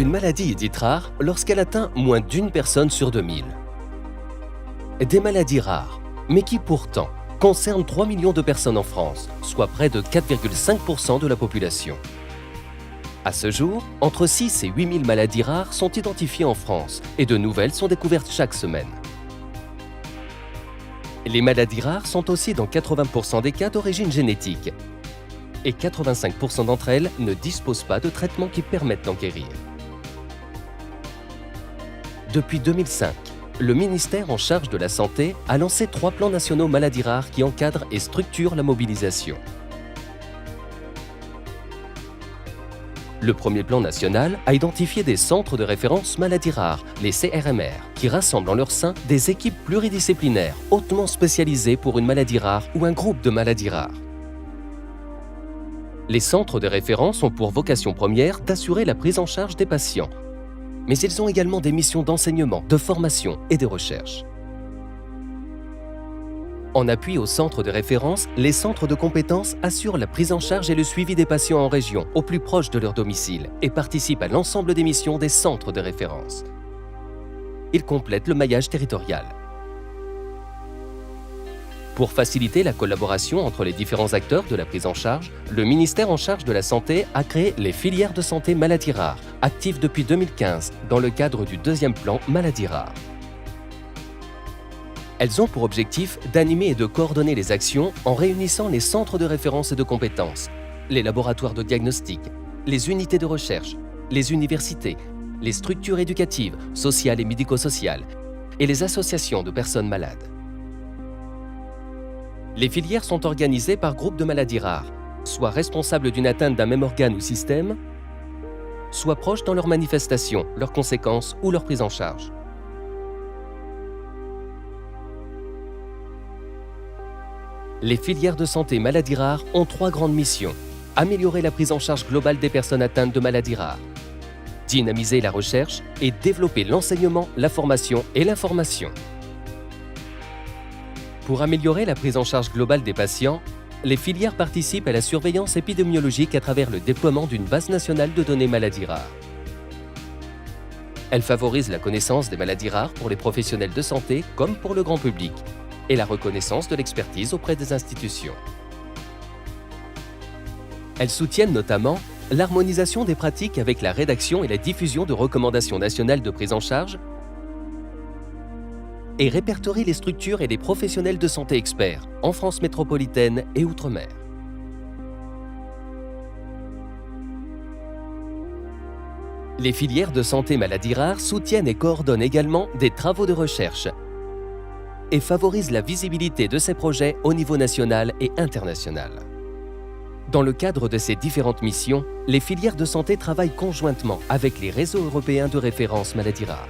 Une maladie est dite rare lorsqu'elle atteint moins d'une personne sur 2000. Des maladies rares, mais qui pourtant concernent 3 millions de personnes en France, soit près de 4,5% de la population. À ce jour, entre 6 et 8 000 maladies rares sont identifiées en France et de nouvelles sont découvertes chaque semaine. Les maladies rares sont aussi dans 80% des cas d'origine génétique et 85% d'entre elles ne disposent pas de traitements qui permettent d'en guérir. Depuis 2005, le ministère en charge de la Santé a lancé 3 plans nationaux maladies rares qui encadrent et structurent la mobilisation. Le premier plan national a identifié des centres de référence maladies rares, les CRMR, qui rassemblent en leur sein des équipes pluridisciplinaires hautement spécialisées pour une maladie rare ou un groupe de maladies rares. Les centres de référence ont pour vocation première d'assurer la prise en charge des patients, mais ils ont également des missions d'enseignement, de formation et de recherche. En appui aux centres de référence, les centres de compétences assurent la prise en charge et le suivi des patients en région, au plus proche de leur domicile, et participent à l'ensemble des missions des centres de référence. Ils complètent le maillage territorial. Pour faciliter la collaboration entre les différents acteurs de la prise en charge, le ministère en charge de la Santé a créé les filières de santé maladies rares, actives depuis 2015 dans le cadre du deuxième plan maladies rares. Elles ont pour objectif d'animer et de coordonner les actions en réunissant les centres de référence et de compétences, les laboratoires de diagnostic, les unités de recherche, les universités, les structures éducatives, sociales et médico-sociales et les associations de personnes malades. Les filières sont organisées par groupes de maladies rares, soit responsables d'une atteinte d'un même organe ou système, soit proches dans leurs manifestations, leurs conséquences ou leur prise en charge. Les filières de santé maladies rares ont 3 grandes missions. Améliorer la prise en charge globale des personnes atteintes de maladies rares, dynamiser la recherche et développer l'enseignement, la formation et l'information. Pour améliorer la prise en charge globale des patients, les filières participent à la surveillance épidémiologique à travers le déploiement d'une base nationale de données maladies rares. Elles favorisent la connaissance des maladies rares pour les professionnels de santé comme pour le grand public et la reconnaissance de l'expertise auprès des institutions. Elles soutiennent notamment l'harmonisation des pratiques avec la rédaction et la diffusion de recommandations nationales de prise en charge et répertorient les structures et les professionnels de santé experts en France métropolitaine et outre-mer. Les filières de santé maladies rares soutiennent et coordonnent également des travaux de recherche et favorisent la visibilité de ces projets au niveau national et international. Dans le cadre de ces différentes missions, les filières de santé travaillent conjointement avec les réseaux européens de référence maladies rares.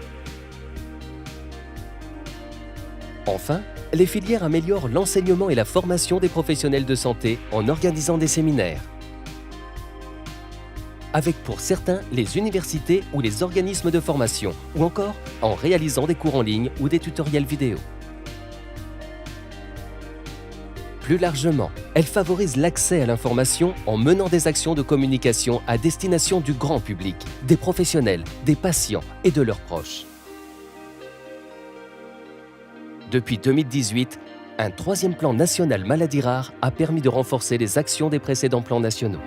Enfin, les filières améliorent l'enseignement et la formation des professionnels de santé en organisant des séminaires, avec pour certains les universités ou les organismes de formation, ou encore en réalisant des cours en ligne ou des tutoriels vidéo. Plus largement, elles favorisent l'accès à l'information en menant des actions de communication à destination du grand public, des professionnels, des patients et de leurs proches. Depuis 2018, un 3e plan national maladies rares a permis de renforcer les actions des précédents plans nationaux.